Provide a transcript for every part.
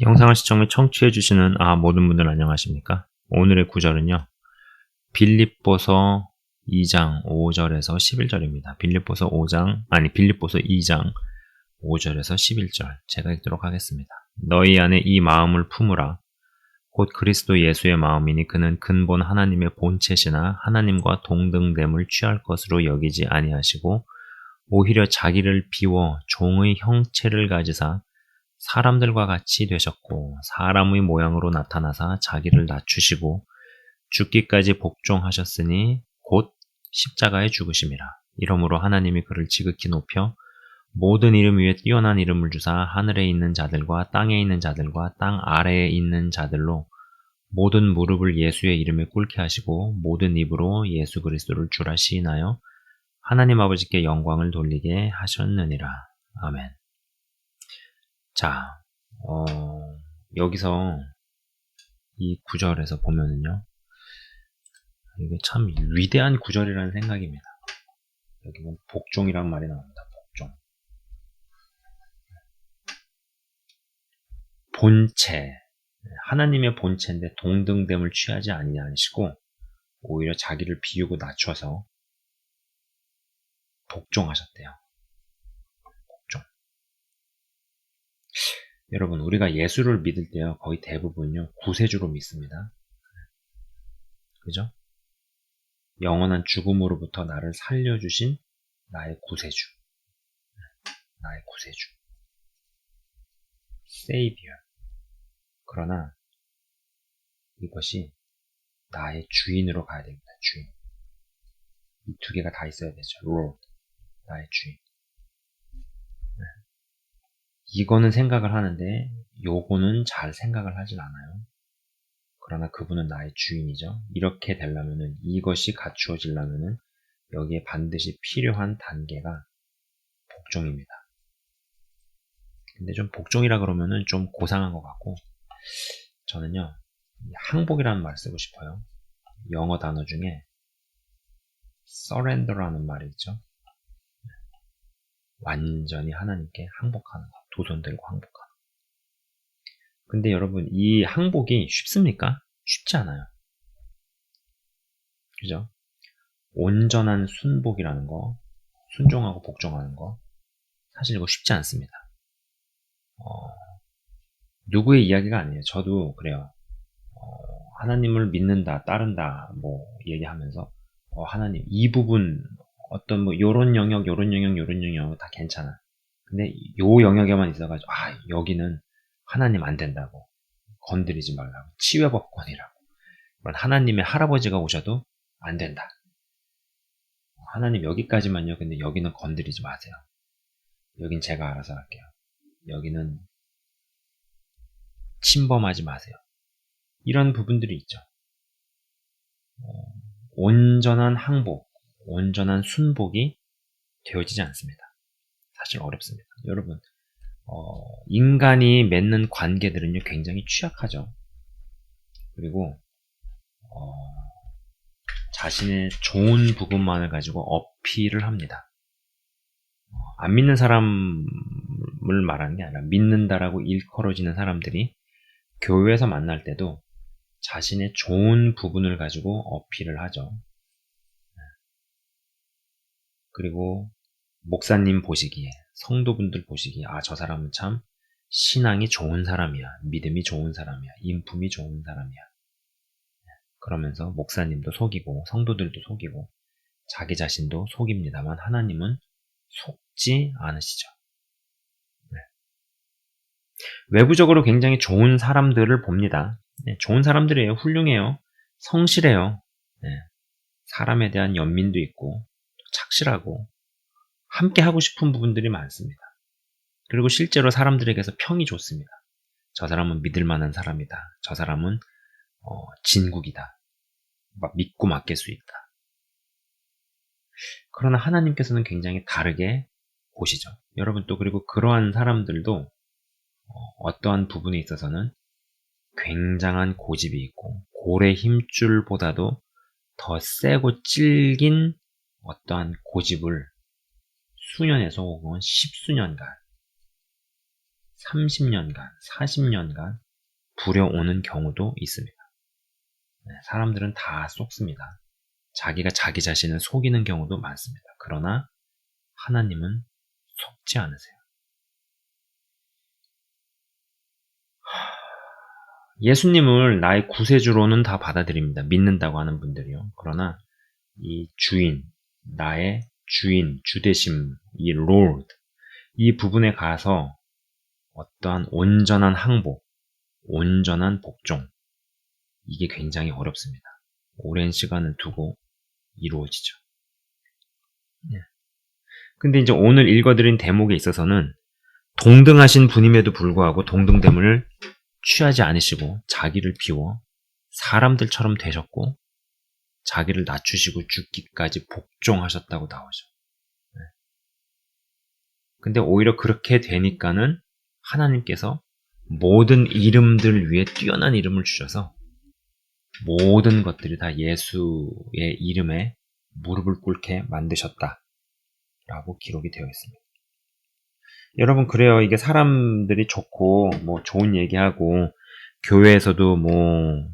영상을 시청 및 청취해주시는 모든 분들 안녕하십니까? 오늘의 구절은요, 빌립보서 2장 5절에서 11절입니다. 빌립보서 2장 5절에서 11절 제가 읽도록 하겠습니다. 너희 안에 이 마음을 품으라. 곧 그리스도 예수의 마음이니 그는 근본 하나님의 본체시나 하나님과 동등됨을 취할 것으로 여기지 아니하시고 오히려 자기를 비워 종의 형체를 가지사 사람들과 같이 되셨고 사람의 모양으로 나타나사 자기를 낮추시고 죽기까지 복종하셨으니 곧 십자가에 죽으심이라. 이러므로 하나님이 그를 지극히 높여 모든 이름 위에 뛰어난 이름을 주사 하늘에 있는 자들과 땅에 있는 자들과 땅 아래에 있는 자들로 모든 무릎을 예수의 이름에 꿇게 하시고 모든 입으로 예수 그리스도를 주라 시인하여 하나님 아버지께 영광을 돌리게 하셨느니라. 아멘. 자, 여기서 이 구절에서 보면은요, 이게 참 위대한 구절이라는 생각입니다. 여기 보면 복종이란 말이 나옵니다. 복종. 본체. 하나님의 본체인데 동등됨을 취하지 아니하시고 오히려 자기를 비우고 낮춰서 복종하셨대요. 복종. 여러분, 우리가 예수를 믿을 때요, 거의 대부분요, 구세주로 믿습니다. 그죠? 영원한 죽음으로부터 나를 살려주신 나의 구세주. 나의 구세주. Savior. 그러나 이것이 나의 주인으로 가야 됩니다. 주인. 이 두 개가 다 있어야 되죠. Lord. 나의 주인. 네. 이거는 생각을 하는데 요거는 잘 생각을 하진 않아요. 그러나 그분은 나의 주인이죠. 이렇게 되려면은 이것이 갖추어지려면은 여기에 반드시 필요한 단계가 복종입니다. 근데 좀 복종이라 그러면은 좀 고상한 것 같고 저는요 항복이라는 말을 쓰고 싶어요. 영어 단어 중에 surrender라는 말이 있죠. 완전히 하나님께 항복하는 것, 두 손 들고 항복하는 것. 근데 여러분 이 항복이 쉽습니까? 쉽지 않아요. 그죠? 온전한 순복이라는 거, 순종하고 복종하는 거 사실 이거 쉽지 않습니다. 누구의 이야기가 아니에요. 저도 그래요. 하나님을 믿는다, 따른다, 뭐 얘기하면서 하나님 이 부분 어떤 뭐 요런 영역 다 괜찮아. 근데 요 영역에만 있어가지고 여기는 하나님 안 된다고 건드리지 말라고 치외법권이라고 이건 하나님의 할아버지가 오셔도 안 된다. 하나님 여기까지만요. 근데 여기는 건드리지 마세요. 여긴 제가 알아서 할게요. 여기는 침범하지 마세요. 이런 부분들이 있죠. 온전한 항복, 온전한 순복이 되어지지 않습니다. 사실 어렵습니다. 여러분, 인간이 맺는 관계들은요, 굉장히 취약하죠. 그리고, 자신의 좋은 부분만을 가지고 어필을 합니다. 안 믿는 사람을 말하는 게 아니라 믿는다라고 일컬어지는 사람들이 교회에서 만날 때도 자신의 좋은 부분을 가지고 어필을 하죠. 그리고 목사님 보시기에, 성도분들 보시기에 저 사람은 참 신앙이 좋은 사람이야. 믿음이 좋은 사람이야. 인품이 좋은 사람이야. 그러면서 목사님도 속이고 성도들도 속이고 자기 자신도 속입니다만 하나님은 속지 않으시죠. 네. 외부적으로 굉장히 좋은 사람들을 봅니다. 네, 좋은 사람들이에요. 훌륭해요. 성실해요. 네, 사람에 대한 연민도 있고 착실하고 함께 하고 싶은 부분들이 많습니다. 그리고 실제로 사람들에게서 평이 좋습니다. 저 사람은 믿을 만한 사람이다. 저 사람은 진국이다. 믿고 맡길 수 있다. 그러나 하나님께서는 굉장히 다르게 보시죠. 여러분 또 그리고 그러한 사람들도 어떠한 부분에 있어서는 굉장한 고집이 있고 고래 힘줄보다도 더 세고 질긴 어떠한 고집을 수년에서 혹은 10수년간 30년간, 40년간 부려오는 경우도 있습니다. 사람들은 다 속습니다. 자기가 자기 자신을 속이는 경우도 많습니다. 그러나 하나님은 속지 않으세요. 예수님을 나의 구세주로는 다 받아들입니다. 믿는다고 하는 분들이요. 그러나 이 주인, 나의 주인, 주대심, 이 Lord, 이 부분에 가서 어떠한 온전한 항복, 온전한 복종, 이게 굉장히 어렵습니다. 오랜 시간을 두고 이루어지죠. 근데 이제 오늘 읽어드린 대목에 있어서는 동등하신 분임에도 불구하고 동등됨을 취하지 않으시고 자기를 비워 사람들처럼 되셨고 자기를 낮추시고 죽기까지 복종하셨다고 나오죠. 근데 오히려 그렇게 되니까는 하나님께서 모든 이름들 위에 뛰어난 이름을 주셔서 모든 것들이 다 예수의 이름에 무릎을 꿇게 만드셨다라고 기록이 되어 있습니다. 여러분, 그래요. 이게 사람들이 좋고 뭐 좋은 얘기하고 교회에서도 뭐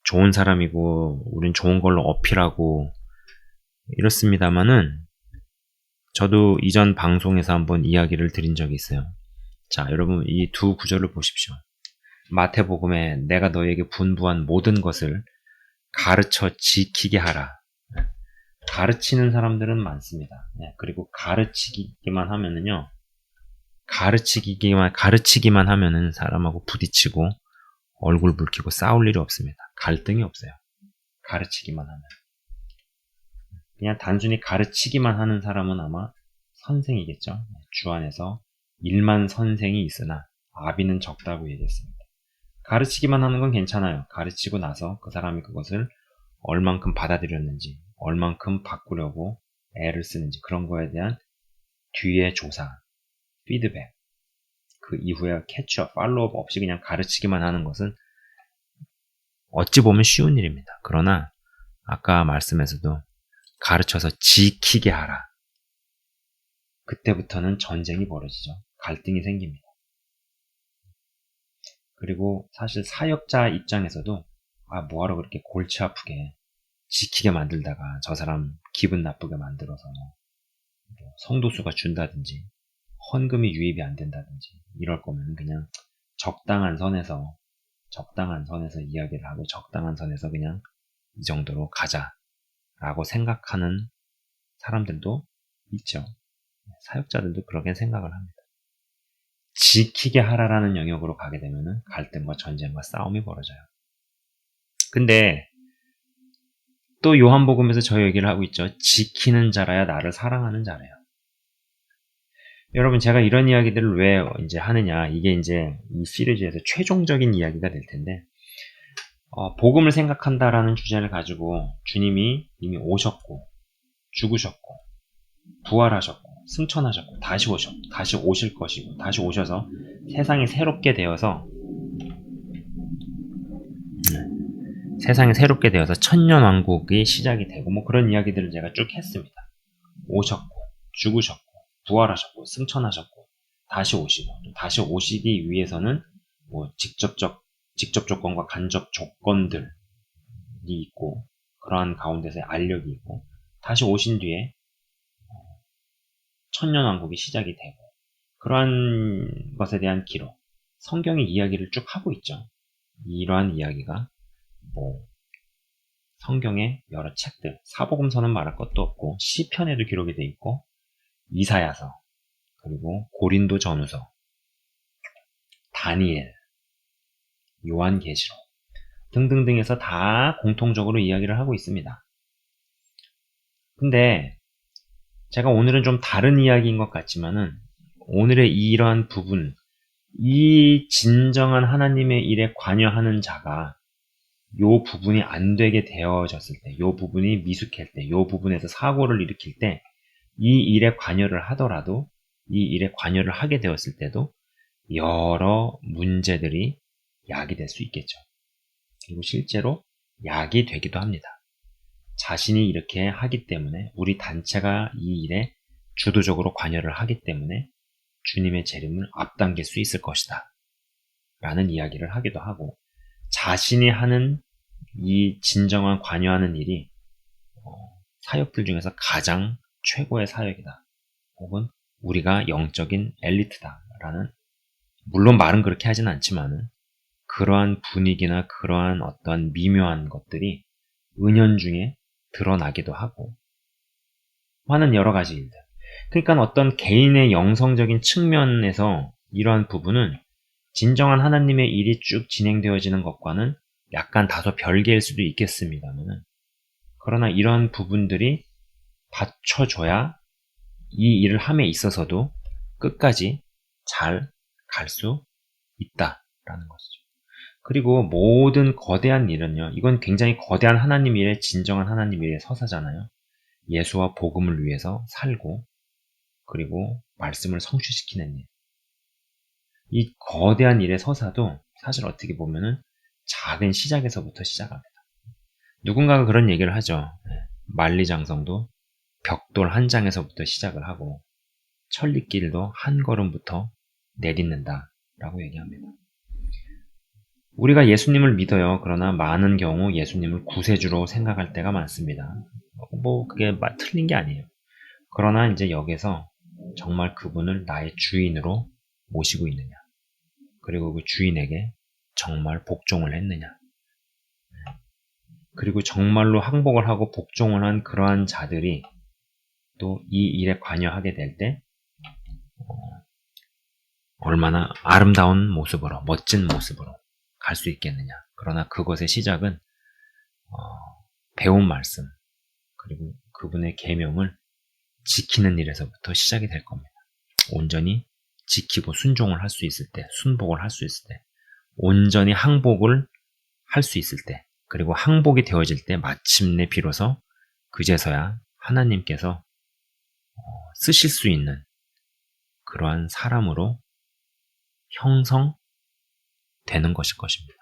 좋은 사람이고 우린 좋은 걸로 어필하고 이렇습니다만은 저도 이전 방송에서 한번 이야기를 드린 적이 있어요. 자, 여러분 이 두 구절을 보십시오. 마태복음에 내가 너에게 분부한 모든 것을 가르쳐 지키게 하라. 가르치는 사람들은 많습니다. 그리고 가르치기만 하면은요. 가르치기만 하면은 사람하고 부딪히고 얼굴 붉히고 싸울 일이 없습니다. 갈등이 없어요. 가르치기만 하면. 그냥 단순히 가르치기만 하는 사람은 아마 선생이겠죠. 주 안에서 일만 선생이 있으나 아비는 적다고 얘기했습니다. 가르치기만 하는 건 괜찮아요. 가르치고 나서 그 사람이 그것을 얼만큼 받아들였는지, 얼만큼 바꾸려고 애를 쓰는지 그런 거에 대한 뒤에 조사, 피드백, 그 이후에 캐치업, 팔로우업 없이 그냥 가르치기만 하는 것은 어찌 보면 쉬운 일입니다. 그러나 아까 말씀에서도 가르쳐서 지키게 하라. 그때부터는 전쟁이 벌어지죠. 갈등이 생깁니다. 그리고 사실 사역자 입장에서도 뭐하러 그렇게 골치 아프게 지키게 만들다가 저 사람 기분 나쁘게 만들어서 성도수가 준다든지 헌금이 유입이 안 된다든지 이럴 거면 그냥 적당한 선에서 이야기를 하고 적당한 선에서 그냥 이 정도로 가자라고 생각하는 사람들도 있죠. 사역자들도 그렇게 생각을 합니다. 지키게 하라라는 영역으로 가게 되면은 갈등과 전쟁과 싸움이 벌어져요. 근데 또 요한복음에서 저 얘기를 하고 있죠. 지키는 자라야 나를 사랑하는 자래요. 여러분, 제가 이런 이야기들을 왜 이제 하느냐. 이게 이제 이 시리즈에서 최종적인 이야기가 될 텐데, 복음을 생각한다라는 주제를 가지고 주님이 이미 오셨고, 죽으셨고, 부활하셨고, 승천하셨고, 다시 오실 것이고, 다시 오셔서 세상이 새롭게 되어서 천년왕국이 시작이 되고, 뭐 그런 이야기들을 제가 쭉 했습니다. 오셨고, 죽으셨고, 부활하셨고, 승천하셨고, 다시 오시고, 또 다시 오시기 위해서는 뭐 직접 조건과 간접 조건들이 있고, 그러한 가운데서의 알력이 있고, 다시 오신 뒤에 천년왕국이 시작이 되고, 그러한 것에 대한 기록, 성경의 이야기를 쭉 하고 있죠. 이러한 이야기가 뭐 성경의 여러 책들, 사복음서는 말할 것도 없고 시편에도 기록이 돼 있고 이사야서, 그리고 고린도 전후서, 다니엘, 요한계시록 등등등에서 다 공통적으로 이야기를 하고 있습니다. 근데 제가 오늘은 좀 다른 이야기인 것 같지만은 오늘의 이러한 부분, 이 진정한 하나님의 일에 관여하는 자가 요 부분이 안 되게 되어졌을 때, 요 부분이 미숙할 때, 요 부분에서 사고를 일으킬 때, 이 일에 관여를 하더라도, 이 일에 관여를 하게 되었을 때도 여러 문제들이 야기될 수 있겠죠. 그리고 실제로 약이 되기도 합니다. 자신이 이렇게 하기 때문에, 우리 단체가 이 일에 주도적으로 관여를 하기 때문에 주님의 재림을 앞당길 수 있을 것이다. 라는 이야기를 하기도 하고, 자신이 하는 이 진정한 관여하는 일이 사역들 중에서 가장 최고의 사역이다. 혹은 우리가 영적인 엘리트다라는, 물론 말은 그렇게 하진 않지만은 그러한 분위기나 그러한 어떤 미묘한 것들이 은연중에 드러나기도 하고 하는 여러 가지 일들. 그러니까 어떤 개인의 영성적인 측면에서 이러한 부분은 진정한 하나님의 일이 쭉 진행되어지는 것과는 약간 다소 별개일 수도 있겠습니다만, 그러나 이러한 부분들이 받쳐줘야 이 일을 함에 있어서도 끝까지 잘 갈 수 있다라는 것이죠. 그리고 모든 거대한 일은요, 이건 굉장히 거대한 하나님 일의 진정한 하나님 일의 서사잖아요. 예수와 복음을 위해서 살고 그리고 말씀을 성취시키는 일. 이 거대한 일의 서사도 사실 어떻게 보면은 작은 시작에서부터 시작합니다. 누군가가 그런 얘기를 하죠. 만리장성도 벽돌 한 장에서부터 시작을 하고 천리길도 한 걸음부터 내딛는다라고 얘기합니다. 우리가 예수님을 믿어요. 그러나 많은 경우 예수님을 구세주로 생각할 때가 많습니다. 그게 틀린 게 아니에요. 그러나 이제 여기서 정말 그분을 나의 주인으로 모시고 있느냐, 그리고 그 주인에게 정말 복종을 했느냐, 그리고 정말로 항복을 하고 복종을 한 그러한 자들이 또 이 일에 관여하게 될 때 얼마나 아름다운 모습으로, 멋진 모습으로 갈 수 있겠느냐. 그러나 그것의 시작은 배운 말씀, 그리고 그분의 계명을 지키는 일에서부터 시작이 될 겁니다. 온전히 지키고 순종을 할 수 있을 때, 순복을 할 수 있을 때, 온전히 항복을 할 수 있을 때, 그리고 항복이 되어질 때 마침내 비로소 그제서야 하나님께서 쓰실 수 있는 그러한 사람으로 형성되는 것일 것입니다.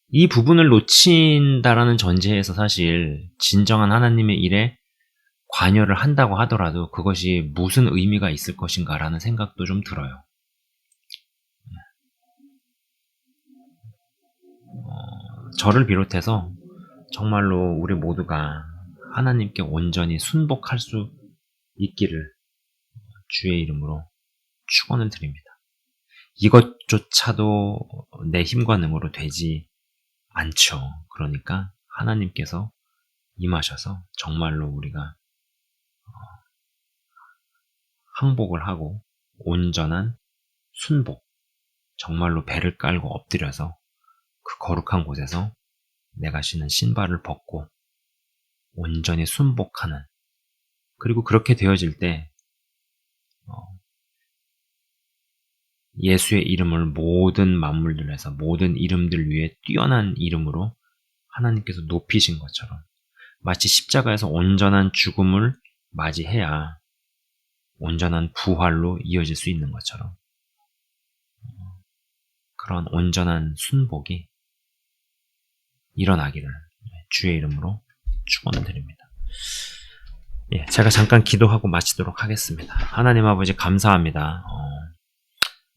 이 부분을 놓친다라는 전제에서 사실 진정한 하나님의 일에 관여를 한다고 하더라도 그것이 무슨 의미가 있을 것인가라는 생각도 좀 들어요. 저를 비롯해서 정말로 우리 모두가 하나님께 온전히 순복할 수 있기를 주의 이름으로 축원을 드립니다. 이것조차도 내 힘과 능으로 되지 않죠. 그러니까 하나님께서 임하셔서 정말로 우리가 항복을 하고 온전한 순복, 정말로 배를 깔고 엎드려서 그 거룩한 곳에서 내가 신은 신발을 벗고 온전히 순복하는, 그리고 그렇게 되어질 때 예수의 이름을 모든 만물들에서 모든 이름들 위에 뛰어난 이름으로 하나님께서 높이신 것처럼, 마치 십자가에서 온전한 죽음을 맞이해야 온전한 부활로 이어질 수 있는 것처럼 그런 온전한 순복이 일어나기를 주의 이름으로 축원을 드립니다. 제가 잠깐 기도하고 마치도록 하겠습니다. 하나님 아버지 감사합니다.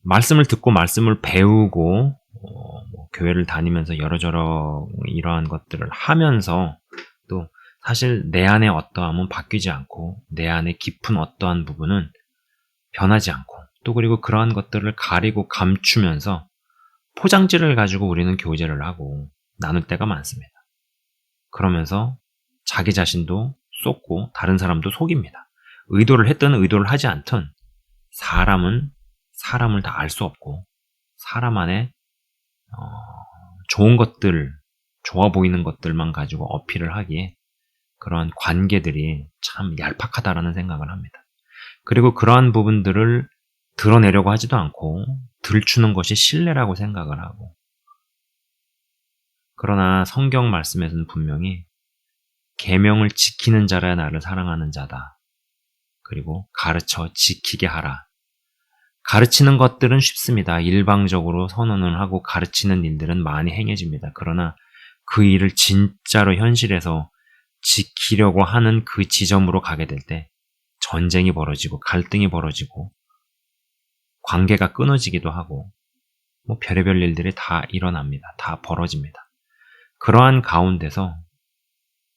말씀을 듣고 말씀을 배우고 교회를 다니면서 여러저러 이러한 것들을 하면서 또 사실 내 안의 어떠함은 바뀌지 않고 내 안의 깊은 어떠한 부분은 변하지 않고, 또 그리고 그러한 것들을 가리고 감추면서 포장지를 가지고 우리는 교제를 하고 나눌 때가 많습니다. 그러면서 자기 자신도 쏟고 다른 사람도 속입니다. 의도를 했든 의도를 하지 않든 사람은 사람을 다 알 수 없고 사람 안에 좋은 것들, 좋아 보이는 것들만 가지고 어필을 하기에 그러한 관계들이 참 얄팍하다라는 생각을 합니다. 그리고 그러한 부분들을 드러내려고 하지도 않고 들추는 것이 신뢰라고 생각을 하고, 그러나 성경 말씀에서는 분명히 계명을 지키는 자라 나를 사랑하는 자다. 그리고 가르쳐 지키게 하라. 가르치는 것들은 쉽습니다. 일방적으로 선언을 하고 가르치는 일들은 많이 행해집니다. 그러나 그 일을 진짜로 현실에서 지키려고 하는 그 지점으로 가게 될 때 전쟁이 벌어지고 갈등이 벌어지고 관계가 끊어지기도 하고 뭐 별의별 일들이 다 일어납니다. 다 벌어집니다. 그러한 가운데서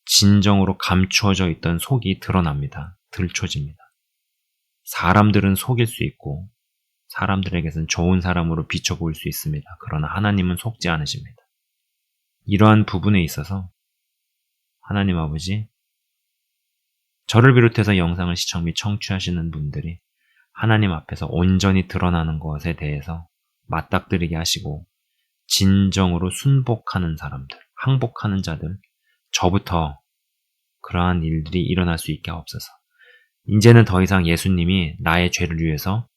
진정으로 감추어져 있던 속이 드러납니다. 들춰집니다. 사람들은 속일 수 있고 사람들에게선 좋은 사람으로 비춰 보일 수 있습니다. 그러나 하나님은 속지 않으십니다. 이러한 부분에 있어서 하나님 아버지, 저를 비롯해서 영상을 시청 및 청취하시는 분들이 하나님 앞에서 온전히 드러나는 것에 대해서 맞닥뜨리게 하시고 진정으로 순복하는 사람들, 항복하는 자들, 저부터 그러한 일들이 일어날 수 있게 하옵소서. 이제는 더 이상 예수님이 나의 죄를 위해서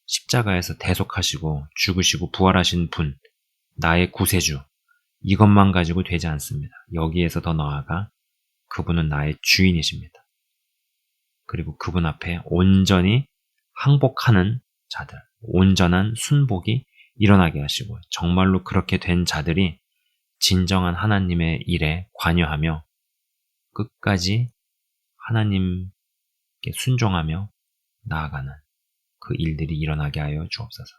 십자가에서 대속하시고 죽으시고 부활하신 분, 나의 구세주, 이것만 가지고 되지 않습니다. 여기에서 더 나아가 그분은 나의 주인이십니다. 그리고 그분 앞에 온전히 항복하는 자들, 온전한 순복이 일어나게 하시고 정말로 그렇게 된 자들이 진정한 하나님의 일에 관여하며 끝까지 하나님께 순종하며 나아가는 그 일들이 일어나게 하여 주옵소서.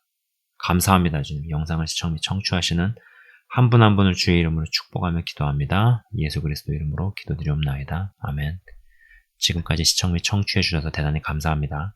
감사합니다. 주님. 영상을 시청 및 청취하시는 한 분 한 분을 주의 이름으로 축복하며 기도합니다. 예수 그리스도 이름으로 기도드리옵나이다. 아멘. 지금까지 시청 및 청취해 주셔서 대단히 감사합니다.